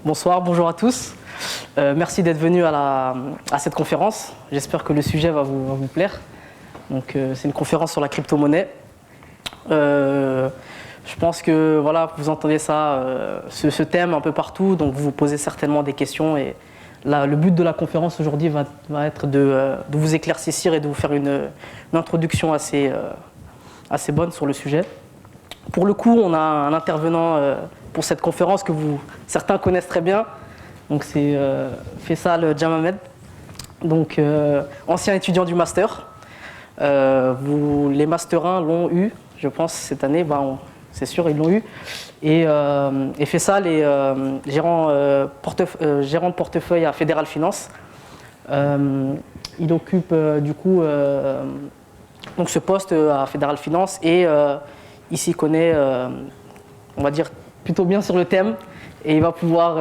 Bonsoir, bonjour à tous. Merci d'être venus à cette conférence. J'espère que le sujet va vous plaire. Donc, c'est une conférence sur la crypto-monnaie. Je pense que voilà, vous entendez ça, ce thème un peu partout, donc vous vous posez certainement des questions. Et là, le but de la conférence aujourd'hui va être de vous éclaircir et de vous faire une introduction assez bonne sur le sujet. Pour le coup, on a un intervenant pour cette conférence que certains connaissent très bien. Donc c'est Faisal Jamamed, donc ancien étudiant du master. Les Master 1 l'ont eu, je pense, cette année, c'est sûr, ils l'ont eu. Et Faisal est gérant de portefeuille à Fédéral Finance. Il occupe du coup donc ce poste à Fédéral Finance et il s'y connaît, on va dire, plutôt bien sur le thème et il va pouvoir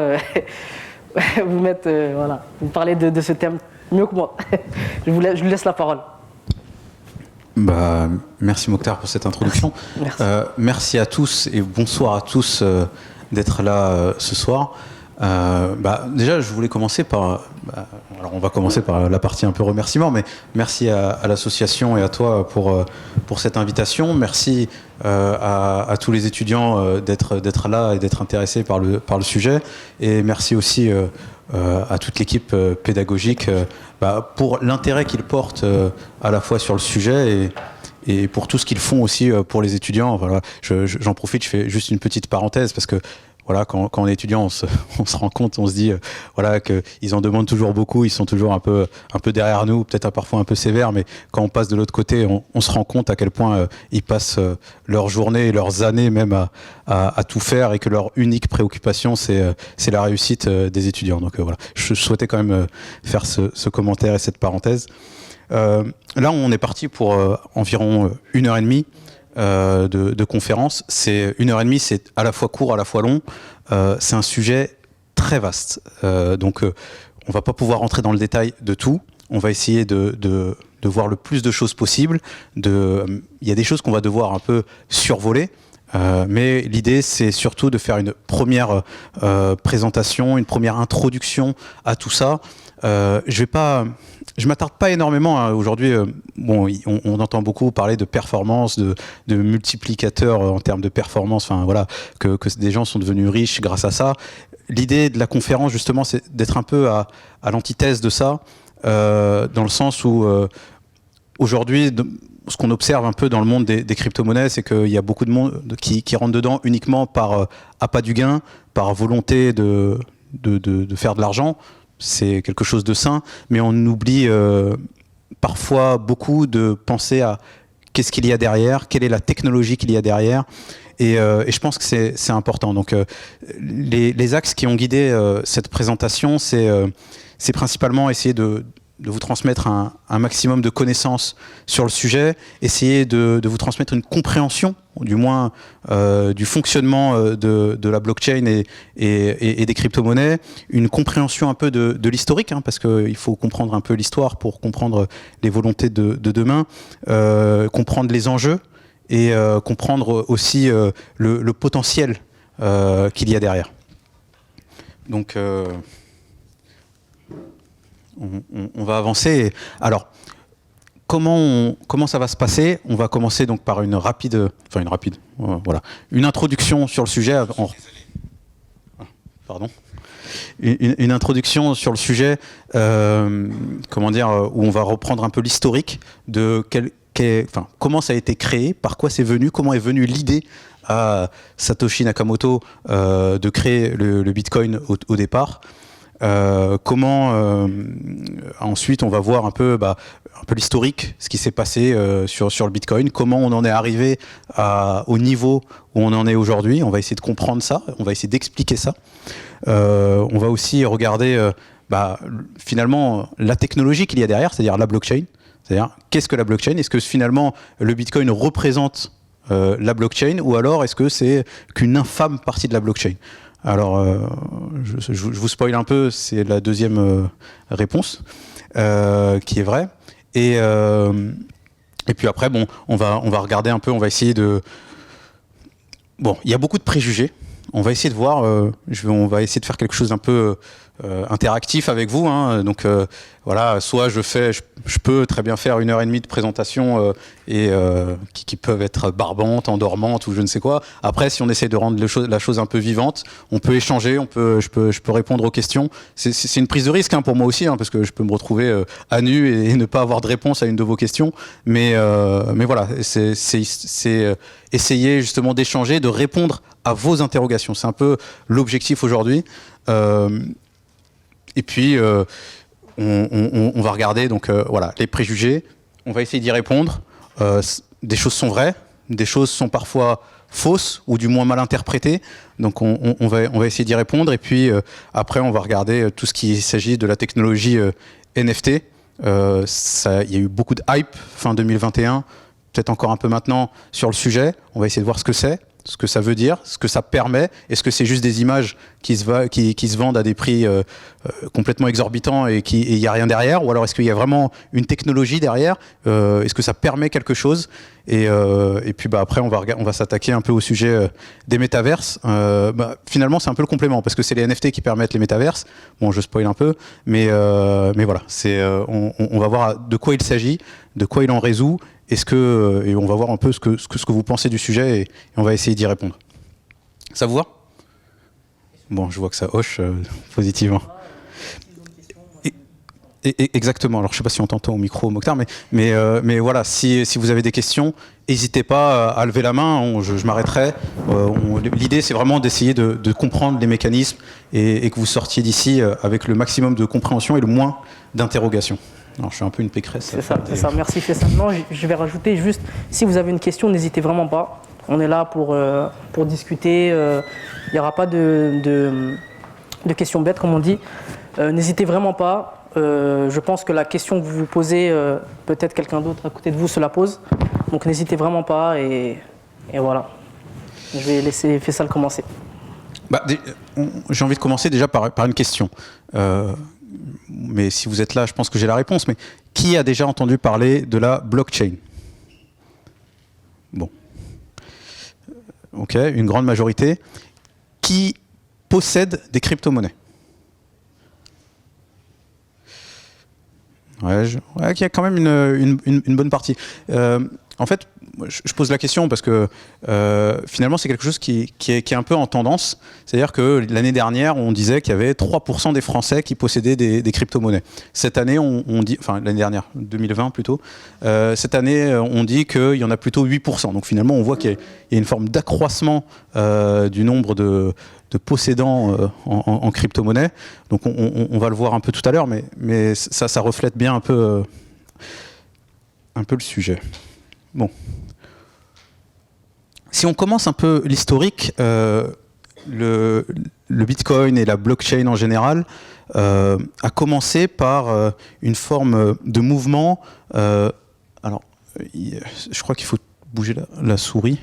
vous parler de ce thème mieux que moi. Je lui laisse la parole. Merci Mokhtar pour cette introduction. Merci. Merci à tous et bonsoir à tous d'être là ce soir. Déjà, je voulais commencer par... alors on va commencer par la partie un peu remerciement, mais merci à l'association et à toi pour cette invitation. Merci à tous les étudiants d'être là et d'être intéressés par le sujet. Et merci aussi à toute l'équipe pédagogique pour l'intérêt qu'ils portent à la fois sur le sujet et pour tout ce qu'ils font aussi pour les étudiants. Voilà, j'en profite, je fais juste une petite parenthèse parce que voilà, quand on est étudiant, on se rend compte, on se dit qu'ils en demandent toujours beaucoup, ils sont toujours un peu derrière nous, peut-être parfois un peu sévères, mais quand on passe de l'autre côté, on se rend compte à quel point ils passent leur journée et leurs années même à tout faire et que leur unique préoccupation, c'est la réussite des étudiants. Donc voilà, je souhaitais quand même faire ce commentaire et cette parenthèse. Là, on est parti pour environ 1h30. De conférence. C'est 1h30, c'est à la fois court, à la fois long. C'est un sujet très vaste. Donc, on va pas pouvoir rentrer dans le détail de tout. On va essayer de voir le plus de choses possible. Il y a des choses qu'on va devoir un peu survoler. Mais l'idée, c'est surtout de faire une première présentation, une première introduction à tout ça. Je m'attarde pas énormément aujourd'hui. On entend beaucoup parler de performance, de multiplicateurs en termes de performance. Enfin voilà, que des gens sont devenus riches grâce à ça. L'idée de la conférence justement, c'est d'être un peu à l'antithèse de ça, dans le sens où aujourd'hui, ce qu'on observe un peu dans le monde des crypto-monnaies, c'est qu'il y a beaucoup de monde qui rentre dedans uniquement par appât du gain, par volonté de faire de l'argent. C'est quelque chose de sain, mais on oublie parfois beaucoup de penser à qu'est-ce qu'il y a derrière, quelle est la technologie qu'il y a derrière. Et je pense que c'est important. Donc les axes qui ont guidé cette présentation, c'est principalement essayer de vous transmettre un maximum de connaissances sur le sujet, essayer de vous transmettre une compréhension, du moins du fonctionnement de la blockchain et des crypto-monnaies, une compréhension un peu de l'historique, parce qu'il faut comprendre un peu l'histoire pour comprendre les volontés de demain, comprendre les enjeux et comprendre aussi le potentiel qu'il y a derrière. Donc... On va avancer. Alors, comment ça va se passer? On va commencer donc par une introduction sur le sujet. Une introduction sur le sujet, où on va reprendre un peu l'historique de comment ça a été créé, par quoi c'est venu, comment est venue l'idée à Satoshi Nakamoto de créer le Bitcoin au départ. Ensuite on va voir un peu l'historique, ce qui s'est passé sur le Bitcoin, comment on en est arrivé au niveau où on en est aujourd'hui. On va essayer de comprendre ça, on va essayer d'expliquer ça. On va aussi regarder finalement la technologie qu'il y a derrière, c'est-à-dire la blockchain. C'est-à-dire qu'est-ce que la blockchain? Est-ce que finalement le Bitcoin représente la blockchain, ou alors est-ce que c'est qu'une infâme partie de la blockchain? Alors, je vous spoil un peu, c'est la deuxième réponse qui est vraie. Et puis après, on va regarder un peu, on va essayer de... Bon, il y a beaucoup de préjugés on va essayer de voir, on va essayer de faire quelque chose d'un peu interactif avec vous. Hein. Donc voilà, soit je peux très bien faire 1h30 de présentation qui peuvent être barbantes, endormantes ou je ne sais quoi. Après, si on essaie de rendre la chose un peu vivante, on peut échanger, je peux répondre aux questions. C'est une prise de risque pour moi aussi, parce que je peux me retrouver à nu et ne pas avoir de réponse à une de vos questions. Mais voilà, c'est essayer justement d'échanger, de répondre à vos interrogations. C'est un peu l'objectif aujourd'hui. Et puis, on va regarder voilà, les préjugés. On va essayer d'y répondre. Des choses sont vraies, des choses sont parfois fausses ou du moins mal interprétées. Donc, on va essayer d'y répondre. Et puis, après, on va regarder tout ce qui s'agit de la technologie NFT. Il y a eu beaucoup de hype fin 2021, peut-être encore un peu maintenant sur le sujet. On va essayer de voir ce que c'est, ce que ça veut dire, ce que ça permet. Est-ce que c'est juste des images qui se vendent à des prix complètement exorbitants et il n'y a rien derrière, ou alors est-ce qu'il y a vraiment une technologie derrière, est-ce que ça permet quelque chose, et puis après on va s'attaquer un peu au sujet des métaverses. Finalement c'est un peu le complément, parce que c'est les NFT qui permettent les métaverses. Bon, je spoil un peu, mais voilà, on va voir de quoi il s'agit, de quoi il en résout, et on va voir un peu ce que vous pensez du sujet, et on va essayer d'y répondre. Ça vous va ? Bon, je vois que ça hoche positivement. Exactement. Alors, je ne sais pas si on t'entend au micro, Mokhtar, mais voilà, si vous avez des questions, n'hésitez pas à lever la main. Je m'arrêterai. L'idée, c'est vraiment d'essayer de comprendre les mécanismes et que vous sortiez d'ici avec le maximum de compréhension et le moins d'interrogations. Alors, je suis un peu une pécresse. C'est ça. Merci, Faisal. Non, je vais rajouter juste, si vous avez une question, n'hésitez vraiment pas. On est là pour discuter. Il n'y aura pas de questions bêtes, comme on dit. N'hésitez vraiment pas. Je pense que la question que vous vous posez, peut-être quelqu'un d'autre à côté de vous se la pose. Donc n'hésitez vraiment pas, et voilà. Je vais laisser Faisal commencer. J'ai envie de commencer déjà par une question. Mais si vous êtes là, je pense que j'ai la réponse. Mais qui a déjà entendu parler de la blockchain ? Bon. Ok, une grande majorité. Qui possède des crypto-monnaies ? Ouais, il y a quand même une bonne partie. En fait, je pose la question parce que finalement, c'est quelque chose qui est un peu en tendance. C'est-à-dire que l'année dernière, on disait qu'il y avait 3% des Français qui possédaient des crypto-monnaies. Cette année, on dit, enfin l'année dernière, 2020 plutôt, cette année, on dit qu'il y en a plutôt 8%. Donc finalement, on voit qu'il y a une forme d'accroissement du nombre de possédants en crypto-monnaie. Donc on va le voir un peu tout à l'heure, mais ça reflète bien un peu le sujet. Bon. Si on commence un peu l'historique, le Bitcoin et la blockchain en général a commencé par une forme de mouvement. Alors, je crois qu'il faut bouger la souris,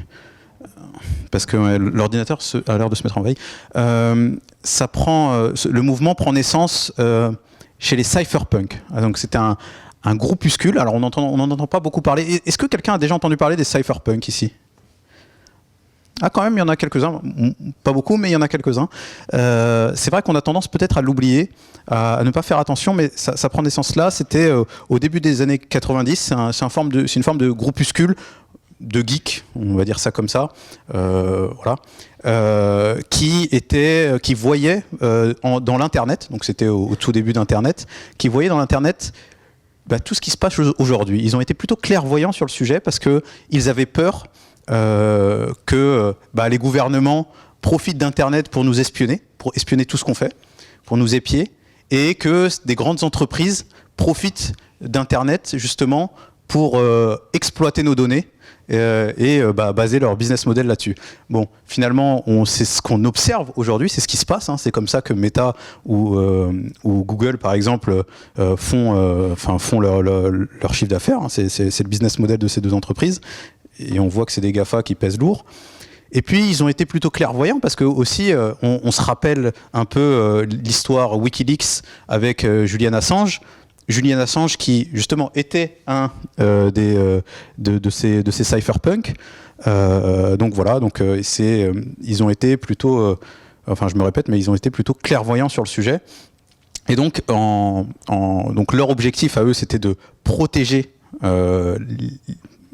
parce que l'ordinateur a l'air de se mettre en veille. Le mouvement prend naissance chez les cypherpunks. Donc c'était un groupuscule. Alors on n'en entend pas beaucoup parler. Est-ce que quelqu'un a déjà entendu parler des cypherpunks ici ? Ah, quand même, il y en a quelques-uns. Pas beaucoup, mais il y en a quelques-uns. C'est vrai qu'on a tendance peut-être à l'oublier, à ne pas faire attention, mais ça prend naissance là. C'était au début des années 90. C'est une forme de groupuscule de geeks, on va dire ça comme ça, voilà, qui voyaient dans l'internet, donc c'était au tout début d'internet, qui voyaient dans l'internet tout ce qui se passe aujourd'hui. Ils ont été plutôt clairvoyants sur le sujet parce qu'ils avaient peur que les gouvernements profitent d'internet pour nous espionner, pour espionner tout ce qu'on fait, pour nous épier, et que des grandes entreprises profitent d'internet justement pour exploiter nos données et baser leur business model là-dessus. Bon, finalement, c'est ce qu'on observe aujourd'hui, c'est ce qui se passe. C'est comme ça que Meta ou Google, par exemple, font leur chiffre d'affaires. C'est le business model de ces deux entreprises. Et on voit que c'est des GAFA qui pèsent lourd. Et puis, ils ont été plutôt clairvoyants parce que aussi, on se rappelle un peu l'histoire Wikileaks avec Julian Assange. Julian Assange qui justement était un de ces cypherpunks, Donc voilà, donc ils ont été plutôt, enfin je me répète, mais ils ont été plutôt clairvoyants sur le sujet. Et donc, donc leur objectif à eux, c'était de protéger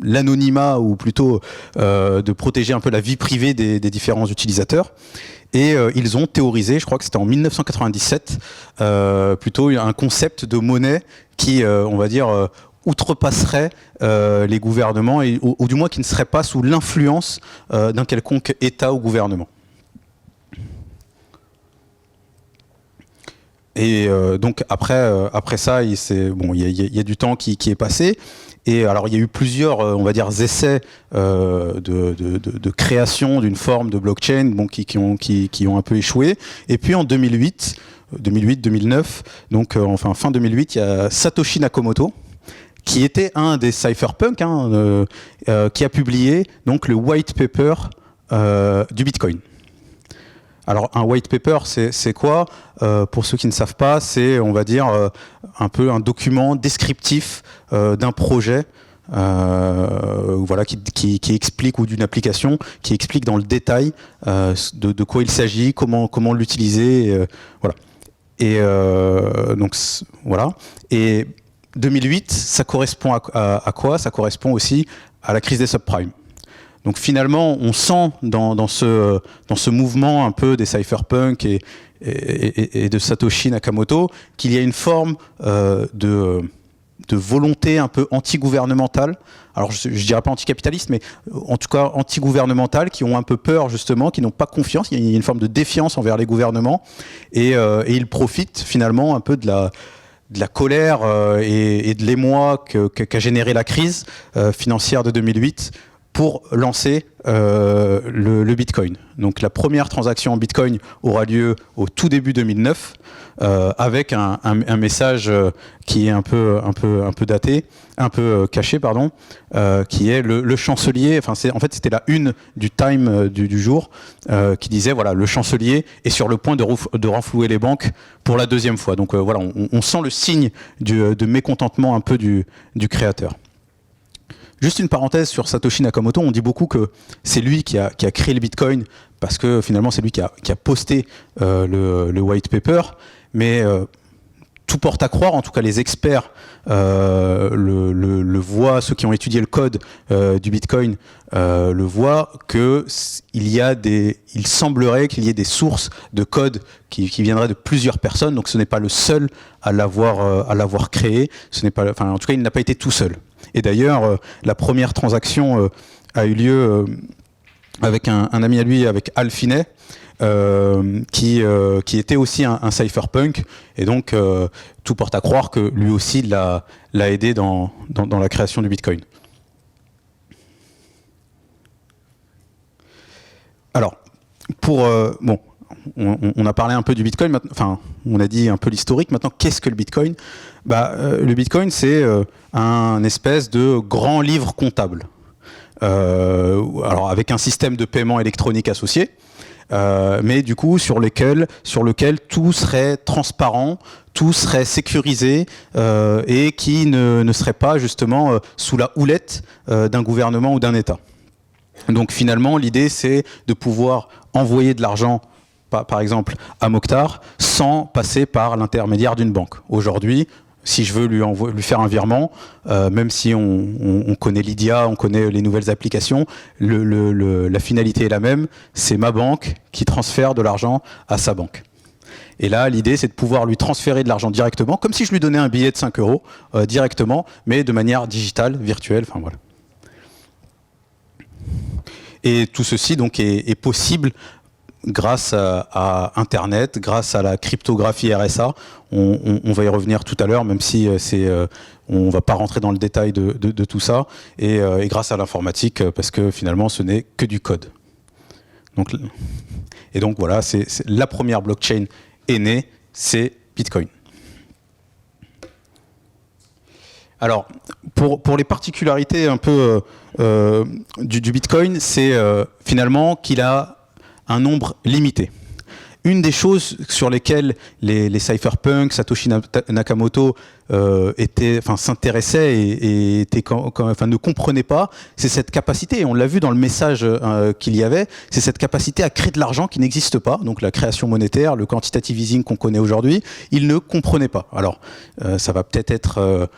l'anonymat, ou plutôt de protéger un peu la vie privée des différents utilisateurs. Et ils ont théorisé, je crois que c'était en 1997, plutôt un concept de monnaie qui, on va dire, outrepasserait les gouvernements, ou du moins qui ne serait pas sous l'influence d'un quelconque État ou gouvernement. Et donc après ça, il y a du temps qui est passé. Et alors il y a eu plusieurs, on va dire, essais de création d'une forme de blockchain, bon, qui ont un peu échoué. Et puis en 2008-2009, donc enfin fin 2008, il y a Satoshi Nakamoto, qui était un des cypherpunks, qui a publié donc le white paper du Bitcoin. Alors un white paper, c'est quoi? Pour ceux qui ne savent pas, c'est, on va dire, un peu un document descriptif d'un projet, voilà, qui explique, ou d'une application, qui explique dans le détail de quoi il s'agit, comment l'utiliser, voilà. Et donc voilà. Et 2008, ça correspond à quoi? Ça correspond aussi à la crise des subprimes. Donc finalement, on sent dans ce mouvement un peu des cypherpunks et de Satoshi Nakamoto qu'il y a une forme de volonté un peu anti-gouvernementale. Alors je dirais pas anticapitaliste, mais en tout cas anti-gouvernementale, qui ont un peu peur justement, qui n'ont pas confiance. Il y a une forme de défiance envers les gouvernements, et ils profitent finalement un peu de la colère et de l'émoi qu'a généré la crise financière de 2008 pour lancer le Bitcoin. Donc la première transaction en Bitcoin aura lieu au tout début 2009, avec un message qui est un peu daté, un peu caché, pardon, qui est le chancelier. Enfin, en fait, c'était la une du Time du jour, qui disait, voilà, le chancelier est sur le point de renflouer les banques pour la deuxième fois. Donc voilà, on sent le signe de mécontentement un peu du créateur. Juste une parenthèse sur Satoshi Nakamoto, on dit beaucoup que c'est lui qui a créé le Bitcoin, parce que finalement c'est lui qui a posté le white paper, mais tout porte à croire, en tout cas les experts le voient, ceux qui ont étudié le code du Bitcoin le voient, il semblerait qu'il y ait des sources de code qui viendraient de plusieurs personnes, donc ce n'est pas le seul à l'avoir créé, en tout cas il n'a pas été tout seul. Et d'ailleurs, la première transaction a eu lieu avec un ami à lui, avec Al Finney, qui était aussi un cypherpunk, et donc tout porte à croire que lui aussi l'a aidé dans la création du Bitcoin. Alors, on a parlé un peu du Bitcoin, enfin, on a dit un peu l'historique. Maintenant, qu'est-ce que le Bitcoin? Le Bitcoin, c'est un espèce de grand livre comptable. Alors, avec un système de paiement électronique associé, mais du coup, sur lequel tout serait transparent, tout serait sécurisé, et qui ne serait pas justement sous la houlette d'un gouvernement ou d'un État. Donc finalement, l'idée, c'est de pouvoir envoyer de l'argent, par exemple à Mokhtar, sans passer par l'intermédiaire d'une banque. Aujourd'hui, si je veux lui faire un virement, même si on connaît Lydia, on connaît les nouvelles applications, la finalité est la même, c'est ma banque qui transfère de l'argent à sa banque. Et là, l'idée, c'est de pouvoir lui transférer de l'argent directement, comme si je lui donnais un billet de 5 € directement, mais de manière digitale, virtuelle, enfin voilà. Et tout ceci donc est possible grâce à Internet, grâce à la cryptographie RSA. On va y revenir tout à l'heure, même si on ne va pas rentrer dans le détail de tout ça, et grâce à l'informatique, parce que finalement ce n'est que du code. Donc voilà, c'est la première blockchain est née, c'est Bitcoin. Alors, pour les particularités un peu du Bitcoin, c'est finalement qu'il a un nombre limité. une des choses sur lesquelles les cypherpunks, Satoshi Nakamoto s'intéressaient et ne comprenaient pas, c'est cette capacité, et on l'a vu dans le message qu'il y avait, c'est cette capacité à créer de l'argent qui n'existe pas, donc la création monétaire, le quantitative easing qu'on connaît aujourd'hui, ils ne comprenaient pas. Alors, ça va peut-être être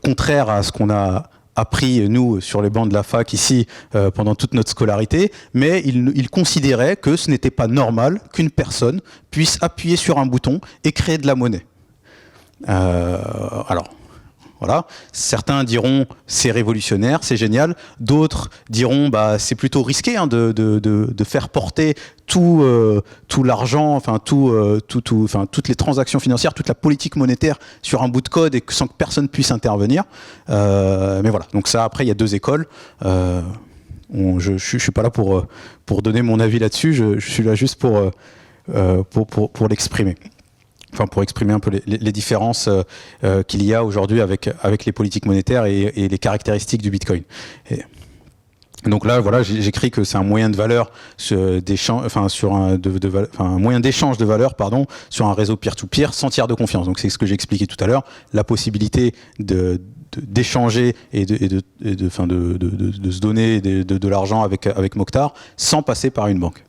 contraire à ce qu'on a appris, nous, sur les bancs de la fac, ici, pendant toute notre scolarité, mais il considérait que ce n'était pas normal qu'une personne puisse appuyer sur un bouton et créer de la monnaie. Alors, voilà. Certains diront c'est révolutionnaire, c'est génial. D'autres diront c'est plutôt risqué de faire porter tout l'argent, toutes les transactions financières, toute la politique monétaire sur un bout de code et sans que personne puisse intervenir. Mais voilà. Donc ça, après, il y a deux écoles. Je suis pas là pour donner mon avis là-dessus. Je suis là juste pour l'exprimer. Enfin, pour exprimer un peu les différences qu'il y a aujourd'hui avec les politiques monétaires et les caractéristiques du Bitcoin. Donc là, voilà, j'écris que c'est un moyen de valeur un moyen d'échange de valeur, sur un réseau peer-to-peer sans tiers de confiance. Donc c'est ce que j'ai expliqué tout à l'heure, la possibilité d'échanger et de se donner de l'argent avec Mokhtar sans passer par une banque.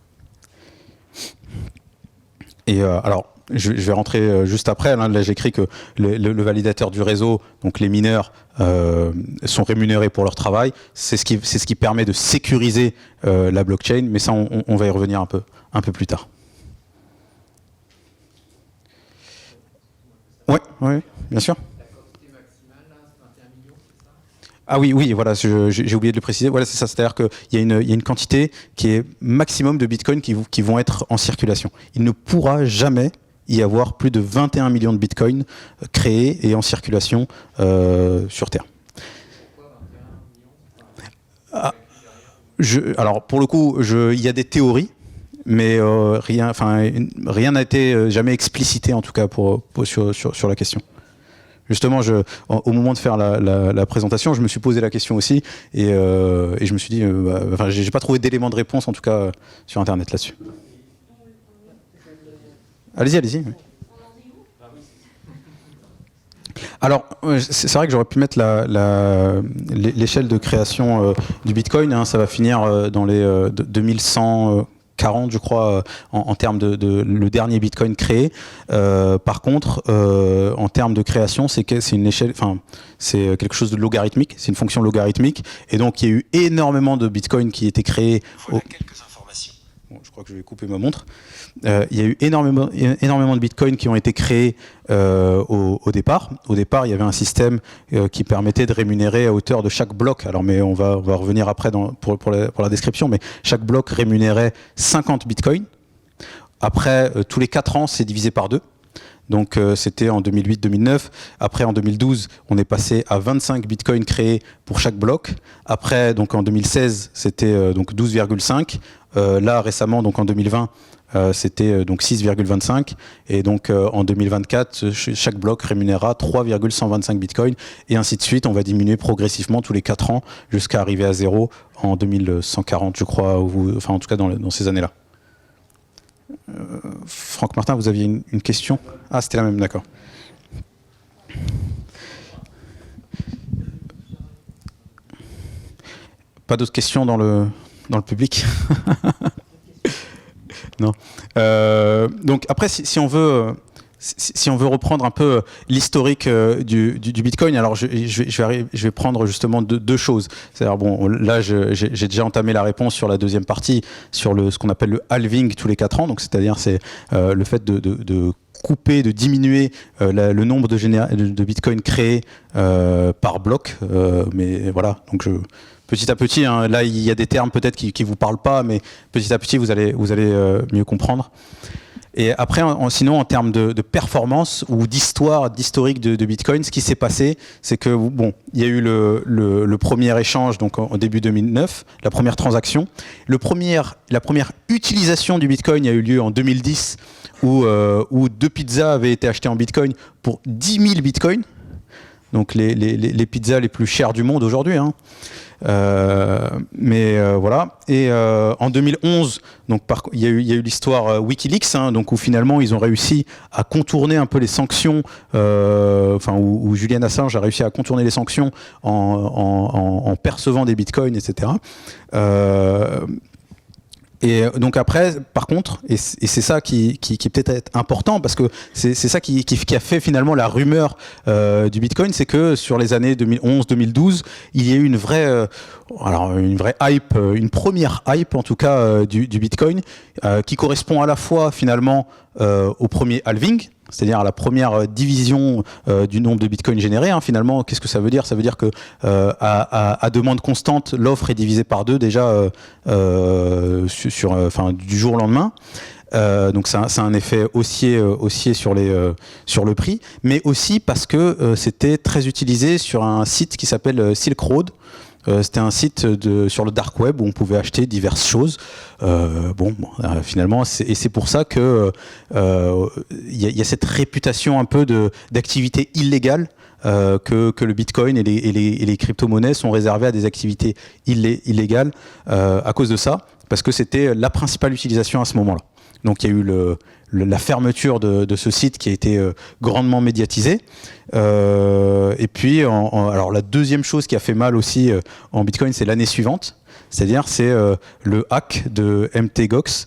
Et alors, je vais rentrer juste après. Là, j'écris que le validateur du réseau, donc les mineurs, sont rémunérés pour leur travail. C'est ce qui permet de sécuriser la blockchain. Mais ça, on va y revenir un peu plus tard. Oui, bien sûr. Ah oui, voilà, j'ai oublié de le préciser. Voilà, c'est ça. C'est-à-dire qu'il y a une quantité qui est maximum de bitcoins qui vont être en circulation. Il ne pourra jamais y avoir plus de 21 millions de bitcoins créés et en circulation sur Terre. Alors, pour le coup, il y a des théories, mais rien n'a été jamais explicité, en tout cas, sur la question. Justement, au moment de faire la présentation, je me suis posé la question aussi, et je me suis dit, j'ai pas trouvé d'éléments de réponse, en tout cas, sur Internet là-dessus. Allez-y. Alors, c'est vrai que j'aurais pu mettre l'échelle de création du Bitcoin. Ça va finir dans les 2140, je crois, en termes de le dernier Bitcoin créé. Par contre, en termes de création, c'est une échelle, c'est quelque chose de logarithmique. C'est une fonction logarithmique, et donc il y a eu énormément de Bitcoin qui étaient créés. Quelques informations. Bon, je crois que je vais couper ma montre. Il y a eu énormément de bitcoins qui ont été créés au départ. Au départ, il y avait un système qui permettait de rémunérer à hauteur de chaque bloc. Alors, mais on va revenir après pour la description, mais chaque bloc rémunérait 50 bitcoins. Après, tous les 4 ans, c'est divisé par 2. Donc c'était en 2008-2009. Après, en 2012, on est passé à 25 bitcoins créés pour chaque bloc. Après, donc en 2016, c'était donc 12,5. Là, récemment, donc en 2020, c'était donc 6,25. Et donc en 2024, chaque bloc rémunérera 3,125 bitcoins. Et ainsi de suite, on va diminuer progressivement tous les 4 ans jusqu'à arriver à 0 en 2140, je crois, enfin en tout cas dans ces années-là. Franck Martin, vous aviez une question ? Ah, c'était la même, d'accord. Pas d'autres questions dans le public ? Non. Donc après, si on veut reprendre un peu l'historique du Bitcoin, alors je vais prendre justement deux choses. C'est-à-dire, bon, là, j'ai déjà entamé la réponse sur la deuxième partie, sur ce qu'on appelle le halving tous les 4 ans. Donc, c'est-à-dire, c'est le fait de couper, de diminuer le nombre de bitcoins créés par bloc. Mais voilà, donc petit à petit, hein, là, il y a des termes peut-être qui vous parlent pas, mais petit à petit, vous allez mieux comprendre. Et après, sinon, en termes de performance ou d'historique de Bitcoin, ce qui s'est passé, c'est que bon, il y a eu le premier échange, donc en début 2009, la première transaction. La première utilisation du Bitcoin a eu lieu en 2010, où 2 pizzas avaient été achetées en Bitcoin pour 10 000 Bitcoins. donc les pizzas les plus chères du monde aujourd'hui, hein. Voilà. Et en 2011, donc il y a eu l'histoire WikiLeaks, hein, donc où finalement ils ont réussi à contourner un peu les sanctions, où Julian Assange a réussi à contourner les sanctions en percevant des bitcoins, etc. Et donc après, par contre, et c'est ça qui peut-être important, parce que c'est ça qui a fait finalement la rumeur du Bitcoin, c'est que sur les années 2011-2012, il y a eu une vraie hype, une première hype en tout cas du Bitcoin, qui correspond à la fois finalement au premier halving, c'est-à-dire à la première division du nombre de bitcoins générés. Hein, finalement, qu'est-ce que ça veut dire? Ça veut dire que à demande constante, l'offre est divisée par 2 déjà du jour au lendemain. Donc c'est un effet haussier sur le prix, mais aussi parce que c'était très utilisé sur un site qui s'appelle Silk Road. C'était un site sur le dark web où on pouvait acheter diverses choses. Finalement, c'est pour ça que y a cette réputation un peu d'activité illégale, que le Bitcoin et les crypto-monnaies sont réservées à des activités illégales à cause de ça, parce que c'était la principale utilisation à ce moment-là. Donc il y a eu la fermeture de ce site qui a été grandement médiatisé. Et puis, alors la deuxième chose qui a fait mal aussi en Bitcoin, c'est l'année suivante. C'est-à-dire, c'est le hack de Mt. Gox,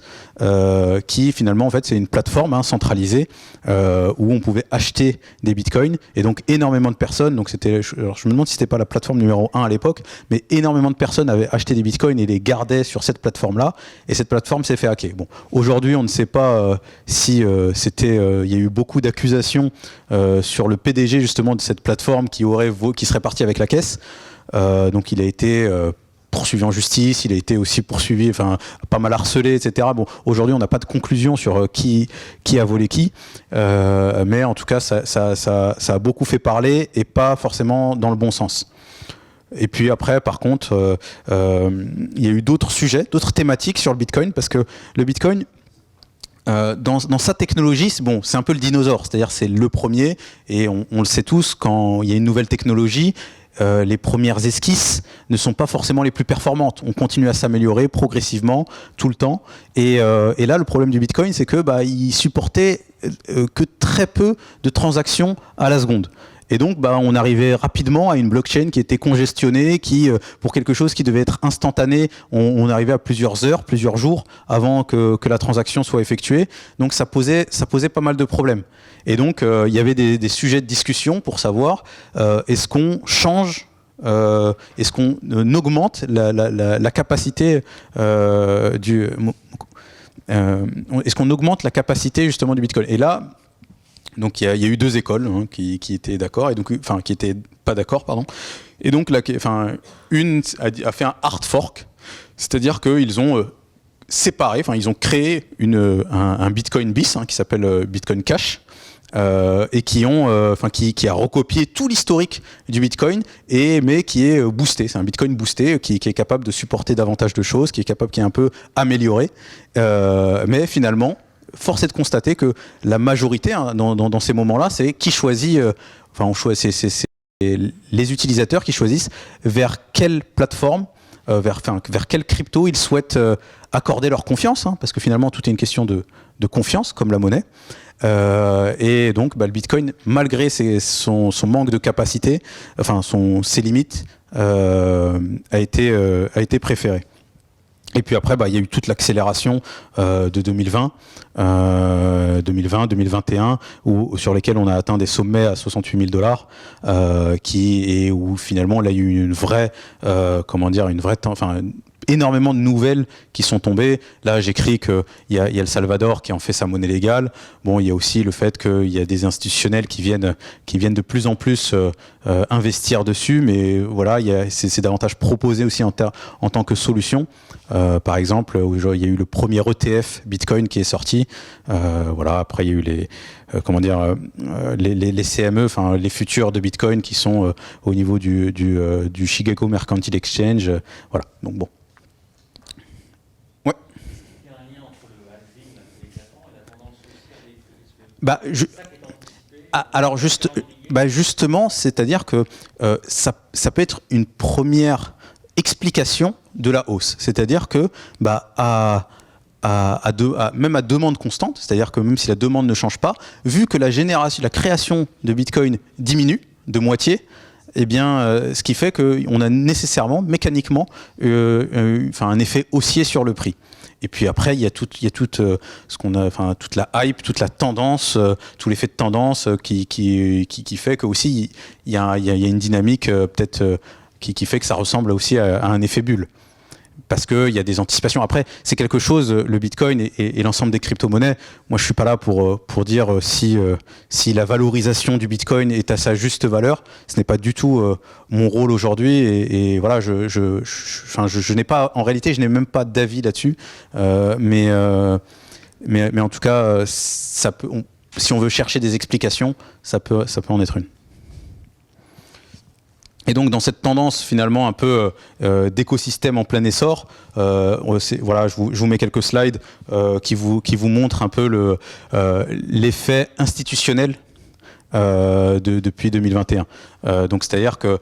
qui finalement, en fait, c'est une plateforme centralisée où on pouvait acheter des bitcoins, et donc énormément de personnes. Donc alors je me demande si c'était pas la plateforme numéro 1 à l'époque, mais énormément de personnes avaient acheté des bitcoins et les gardaient sur cette plateforme-là. Et cette plateforme s'est fait hacker. Bon, aujourd'hui, on ne sait pas si il y a eu beaucoup d'accusations sur le PDG justement de cette plateforme qui serait parti avec la caisse. Donc il a été poursuivi en justice, il a été aussi poursuivi, pas mal harcelé, etc. Bon, aujourd'hui, on n'a pas de conclusion sur qui a volé qui, mais en tout cas, ça a beaucoup fait parler, et pas forcément dans le bon sens. Et puis après, par contre, il y a eu d'autres sujets, d'autres thématiques sur le Bitcoin, parce que le Bitcoin, dans sa technologie, c'est un peu le dinosaure, c'est-à-dire c'est le premier, et on le sait tous, quand il y a une nouvelle technologie, les premières esquisses ne sont pas forcément les plus performantes. On continue à s'améliorer progressivement tout le temps. Et là, le problème du Bitcoin, c'est que il supportait que très peu de transactions à la seconde. Et donc, on arrivait rapidement à une blockchain qui était congestionnée, qui, pour quelque chose qui devait être instantané, on arrivait à plusieurs heures, plusieurs jours avant que la transaction soit effectuée. Donc, ça posait pas mal de problèmes. Et donc, il y avait des sujets de discussion pour savoir est-ce qu'on change, est-ce qu'on augmente la capacité est-ce qu'on augmente la capacité justement du Bitcoin? Et là, donc il y a eu 2 écoles qui étaient d'accord, et donc qui étaient pas d'accord, pardon. Et donc une a fait un hard fork, c'est-à-dire qu'ils ont séparé, ils ont créé un Bitcoin bis qui s'appelle Bitcoin Cash. Et qui a recopié tout l'historique du Bitcoin, mais qui est boosté. C'est un Bitcoin boosté qui est capable de supporter davantage de choses, qui est un peu amélioré. Mais finalement, force est de constater que la majorité dans ces moments-là, c'est qui choisit. C'est les utilisateurs qui choisissent vers quelle plateforme, vers quelle crypto ils souhaitent accorder leur confiance, parce que finalement tout est une question de confiance, comme la monnaie. Et donc le Bitcoin, malgré son manque de capacité, ses limites, a été préféré. Et puis après, il y a eu toute l'accélération de 2020, 2021, sur lesquels on a atteint des sommets à $68 000, où finalement, là, il y a eu une vraie, énormément de nouvelles qui sont tombées. Là, j'écris qu'il y a le Salvador qui en fait sa monnaie légale. Bon, il y a aussi le fait qu'il y a des institutionnels qui viennent de plus en plus investir dessus, mais voilà, c'est davantage proposé aussi en tant que solution. Par exemple, il y a eu le premier ETF Bitcoin qui est sorti. Après, il y a eu les CME, les futurs de Bitcoin qui sont au niveau du Chicago Mercantile Exchange. Voilà, donc bon. Ouais. Il y a un lien entre le halving, et la tendance haussière des alors juste Bah justement, c'est-à-dire que ça peut être une première explication de la hausse. C'est-à-dire que même à demande constante, c'est-à-dire que même si la demande ne change pas, vu que la création de Bitcoin diminue de moitié, eh bien, ce qui fait qu'on a nécessairement, mécaniquement, un effet haussier sur le prix. Et puis après, il y a toute la hype, toute la tendance, tout l'effet de tendance qui fait que aussi il y a une dynamique peut-être qui fait que ça ressemble aussi à un effet bulle. Parce qu'il y a des anticipations. Après, c'est quelque chose, le Bitcoin et l'ensemble des crypto-monnaies. Moi, je ne suis pas là pour dire si la valorisation du Bitcoin est à sa juste valeur. Ce n'est pas du tout mon rôle aujourd'hui. Et voilà, je n'ai pas, en réalité, je n'ai même pas d'avis là-dessus. Mais en tout cas, si on veut chercher des explications, ça peut en être une. Et donc dans cette tendance finalement un peu d'écosystème en plein essor, voilà, je vous mets quelques slides qui vous montrent un peu l'effet institutionnel depuis 2021. Donc c'est-à-dire que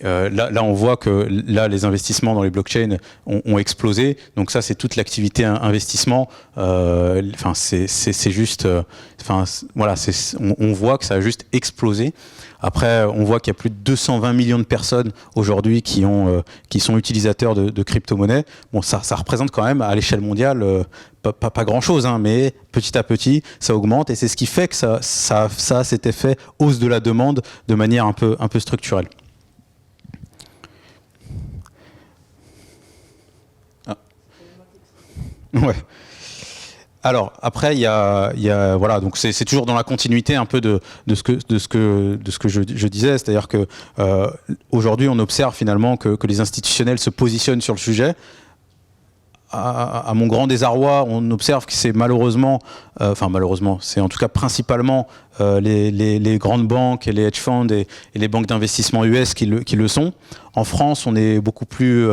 là, on voit que les investissements dans les blockchains ont explosé. Donc ça, c'est toute l'activité investissement. C'est juste, voilà, on voit que ça a juste explosé. Après, on voit qu'il y a plus de 220 millions de personnes aujourd'hui qui sont utilisateurs de crypto-monnaies. Bon, ça représente quand même à l'échelle mondiale pas grand-chose, hein, mais petit à petit, ça augmente et c'est ce qui fait que ça a cet effet hausse de la demande de manière un peu structurelle. Ah. Ouais. Alors après il y a voilà, donc c'est toujours dans la continuité un peu de ce que je disais, c'est-à-dire que aujourd'hui on observe finalement que les institutionnels se positionnent sur le sujet. À mon grand désarroi, on observe que c'est malheureusement, c'est en tout cas principalement les grandes banques et les hedge funds et les banques d'investissement US qui le sont. En France, on est beaucoup plus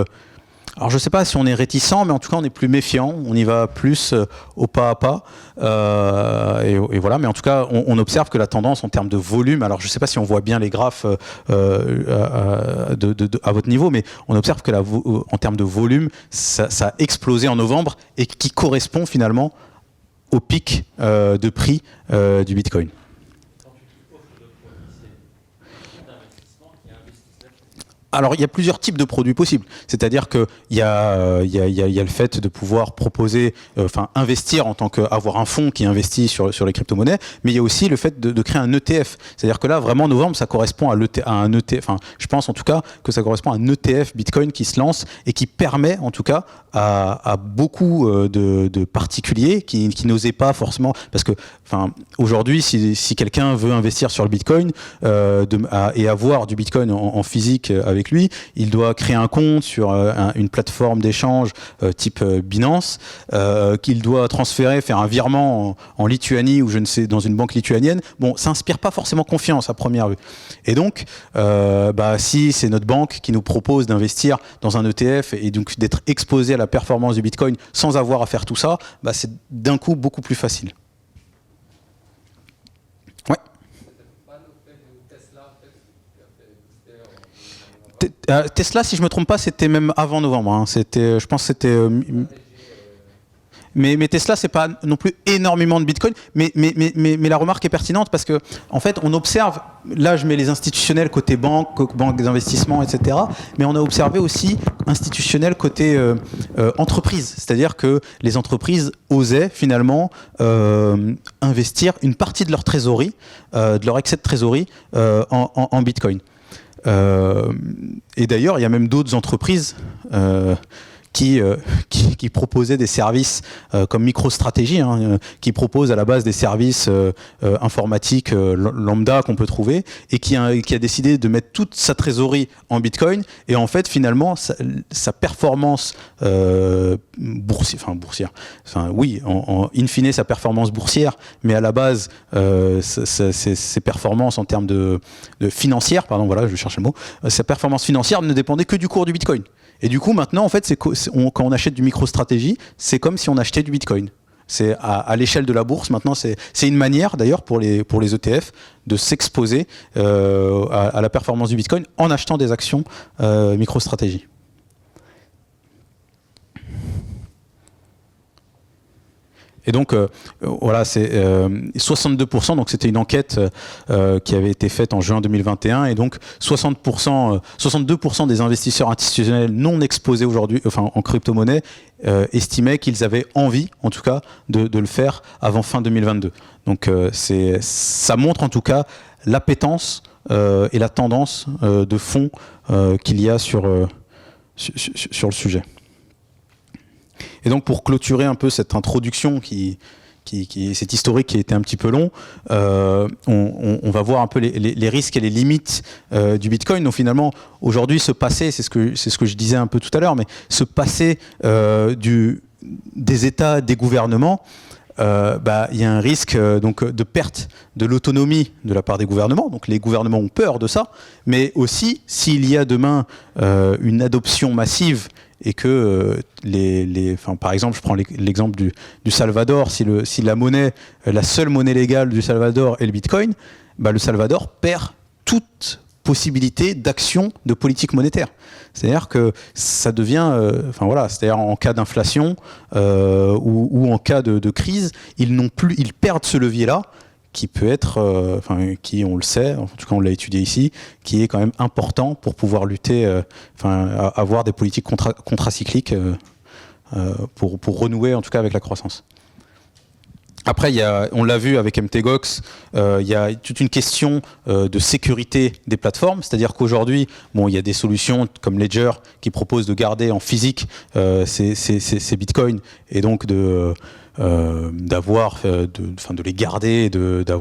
alors je ne sais pas si on est réticent, mais en tout cas on est plus méfiant, on y va plus au pas à pas. Et voilà, mais en tout cas on observe que la tendance en termes de volume, alors je ne sais pas si on voit bien les graphes à votre niveau, mais on observe que en termes de volume, ça a explosé en novembre et qui correspond finalement au pic de prix du Bitcoin. Alors, il y a plusieurs types de produits possibles. C'est-à-dire qu'il y a le fait de pouvoir proposer, investir en tant qu'avoir un fonds qui investit sur les crypto-monnaies, mais il y a aussi le fait de créer un ETF. C'est-à-dire que là, vraiment, novembre, ça correspond à un ETF. Enfin, je pense en tout cas que ça correspond à un ETF Bitcoin qui se lance et qui permet, en tout cas, à beaucoup de particuliers qui n'osaient pas forcément, parce que, aujourd'hui, si quelqu'un veut investir sur le Bitcoin et avoir du Bitcoin en physique avec lui, il doit créer un compte sur une plateforme d'échange type Binance, qu'il doit transférer, faire un virement en Lituanie ou je ne sais, dans une banque lituanienne. Bon, ça inspire pas forcément confiance à première vue. Et donc, si c'est notre banque qui nous propose d'investir dans un ETF et donc d'être exposé à la performance du Bitcoin sans avoir à faire tout ça, c'est d'un coup beaucoup plus facile. Ouais. Tesla, si je me trompe pas, c'était même avant novembre. Hein. Je pense que c'était. Mais Tesla, c'est pas non plus énormément de Bitcoin. Mais la remarque est pertinente parce que, en fait, on observe. Là, je mets les institutionnels côté banque d'investissement, etc. Mais on a observé aussi institutionnel côté entreprise. C'est-à-dire que les entreprises osaient finalement investir une partie de leur trésorerie, de leur excès de trésorerie en Bitcoin. Et d'ailleurs, il y a même d'autres entreprises qui proposaient des services comme MicroStrategy, qui proposent à la base des services informatiques lambda qu'on peut trouver, et qui a décidé de mettre toute sa trésorerie en Bitcoin, et en fait, finalement, sa performance boursière, in fine, sa performance boursière, mais à la base, ses performances en termes de financière, voilà, je cherche le mot, sa performance financière ne dépendait que du cours du Bitcoin. Et du coup, maintenant, en fait, quand on achète du MicroStrategy, c'est comme si on achetait du Bitcoin. C'est à l'échelle de la bourse maintenant. C'est une manière d'ailleurs pour les ETF de s'exposer à la performance du Bitcoin en achetant des actions MicroStrategy. Et donc, voilà, c'est 62%, donc c'était une enquête qui avait été faite en juin 2021, et donc 62% des investisseurs institutionnels non exposés aujourd'hui, enfin en crypto-monnaie, estimaient qu'ils avaient envie, en tout cas, de le faire avant fin 2022. Donc, ça montre en tout cas l'appétence et la tendance de fond qu'il y a sur le sujet. Et donc pour clôturer un peu cette introduction cette historique qui a été un petit peu long, on va voir un peu les risques et les limites du Bitcoin. Donc finalement, aujourd'hui, ce passé, c'est ce que je disais un peu tout à l'heure, mais ce passé des États, des gouvernements, il y a un risque donc de perte de l'autonomie de la part des gouvernements. Donc les gouvernements ont peur de ça, mais aussi s'il y a demain une adoption massive et que par exemple, je prends l'exemple du Salvador, si la monnaie, la seule monnaie légale du Salvador est le Bitcoin, le Salvador perd toute possibilité d'action de politique monétaire. C'est-à-dire que ça devient, c'est-à-dire en cas d'inflation ou en cas de crise, ils perdent ce levier-là qui peut être, qui on le sait, en tout cas on l'a étudié ici, qui est quand même important pour pouvoir lutter, avoir des politiques contracycliques pour renouer en tout cas avec la croissance. Après, on l'a vu avec MTGOX, il y a toute une question de sécurité des plateformes, c'est-à-dire qu'aujourd'hui, il y a des solutions comme Ledger qui proposent de garder en physique ces bitcoins et donc de les garder, d'être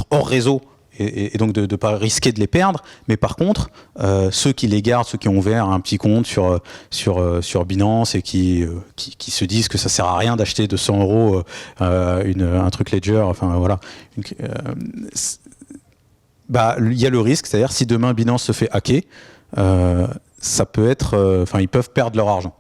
hors réseau. Et donc de ne pas risquer de les perdre, mais par contre, ceux qui les gardent, ceux qui ont ouvert un petit compte sur Binance et qui se disent que ça sert à rien d'acheter 200 € un truc Ledger, il y a le risque, c'est-à-dire si demain Binance se fait hacker, ça peut être, ils peuvent perdre leur argent.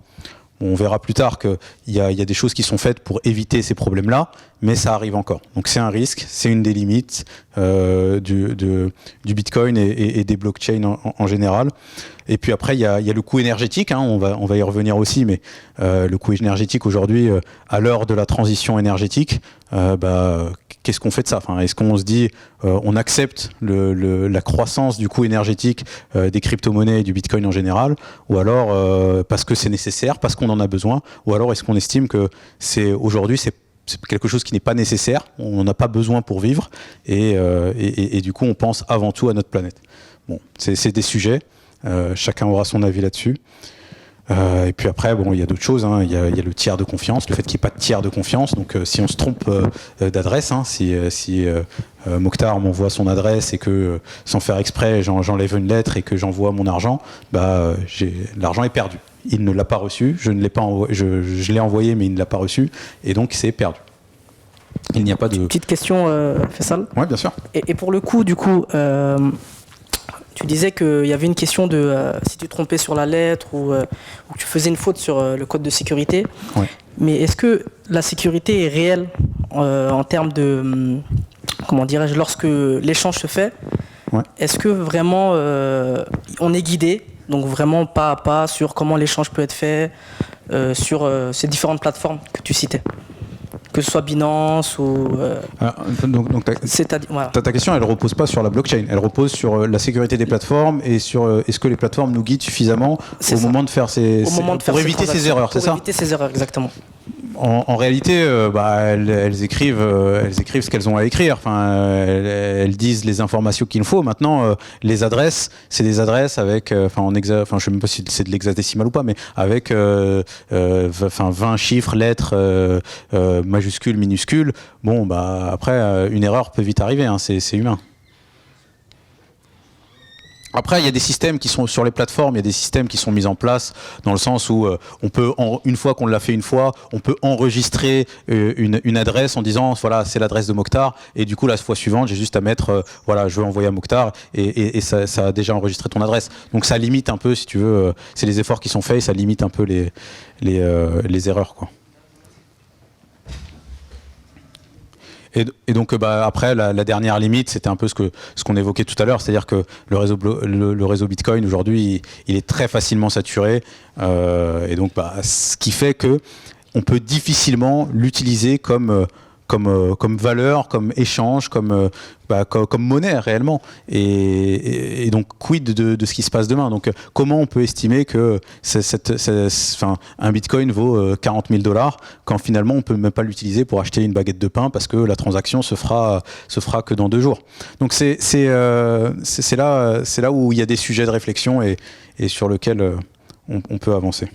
On verra plus tard qu'il y a des choses qui sont faites pour éviter ces problèmes-là, mais ça arrive encore. Donc c'est un risque, c'est une des limites du Bitcoin et des blockchains en général. Et puis après, il y a le coût énergétique, on va y revenir aussi, mais le coût énergétique aujourd'hui, à l'heure de la transition énergétique, qu'est-ce qu'on fait de ça ? Est-ce qu'on se dit, on accepte la croissance du coût énergétique des crypto-monnaies et du Bitcoin en général, ou alors parce que c'est nécessaire, parce qu'on en a besoin, ou alors est-ce qu'on estime que aujourd'hui c'est quelque chose qui n'est pas nécessaire, on n'en a pas besoin pour vivre, et du coup on pense avant tout à notre planète. Bon, c'est des sujets, chacun aura son avis là-dessus. Et puis après, il y a d'autres choses. Il y a le tiers de confiance, le fait qu'il n'y ait pas de tiers de confiance. Donc, si on se trompe d'adresse, si Mokhtar m'envoie son adresse et que, sans faire exprès, j'enlève une lettre et que j'envoie mon argent, l'argent est perdu. Il ne l'a pas reçu. Je ne l'ai pas envoyé. Je l'ai envoyé, mais il ne l'a pas reçu, et donc c'est perdu. Il n'y a pas de. Petite question, Faisal. Oui, bien sûr. Et pour le coup, du coup. Tu disais qu'il y avait une question de si tu te trompais sur la lettre ou que tu faisais une faute sur le code de sécurité. Ouais. Mais est-ce que la sécurité est réelle en termes de, comment dirais-je, lorsque l'échange se fait, ouais. Est-ce que vraiment on est guidé, donc vraiment pas à pas sur comment l'échange peut être fait sur ces différentes plateformes que tu citais ? Que ce soit Binance ou... ta question, elle ne repose pas sur la blockchain, elle repose sur la sécurité des plateformes et sur est-ce que les plateformes nous guident suffisamment moment de faire pour éviter ces erreurs, c'est ça ? Pour éviter ces erreurs, exactement. En réalité, elles écrivent ce qu'elles ont à écrire. Elles disent les informations qu'il faut. Maintenant, les adresses, c'est des adresses avec, je sais même pas si c'est de l'hexadécimal ou pas, mais avec 20 chiffres, lettres, majuscules, minuscules. Bon, après, une erreur peut vite arriver. C'est humain. Après, il y a des systèmes qui sont sur les plateformes, il y a des systèmes qui sont mis en place dans le sens où on peut, une fois qu'on l'a fait une fois, on peut enregistrer une adresse en disant voilà, c'est l'adresse de Mokhtar, et du coup la fois suivante, j'ai juste à mettre voilà, je veux envoyer à Mokhtar, et ça a déjà enregistré ton adresse. Donc ça limite un peu, si tu veux, c'est les efforts qui sont faits, et ça limite un peu les erreurs, quoi. Et donc après la dernière limite, c'était un peu ce qu'on évoquait tout à l'heure, c'est-à-dire que le réseau Bitcoin aujourd'hui il est très facilement saturé, et donc ce qui fait que on peut difficilement l'utiliser comme valeur, comme échange, comme monnaie réellement. Et donc, quid de ce qui se passe demain? Donc, comment on peut estimer que un bitcoin vaut 40 000 $ quand finalement on peut même pas l'utiliser pour acheter une baguette de pain parce que la transaction se fera que dans 2 jours. Donc, c'est là où il y a des sujets de réflexion et sur lesquels on peut avancer.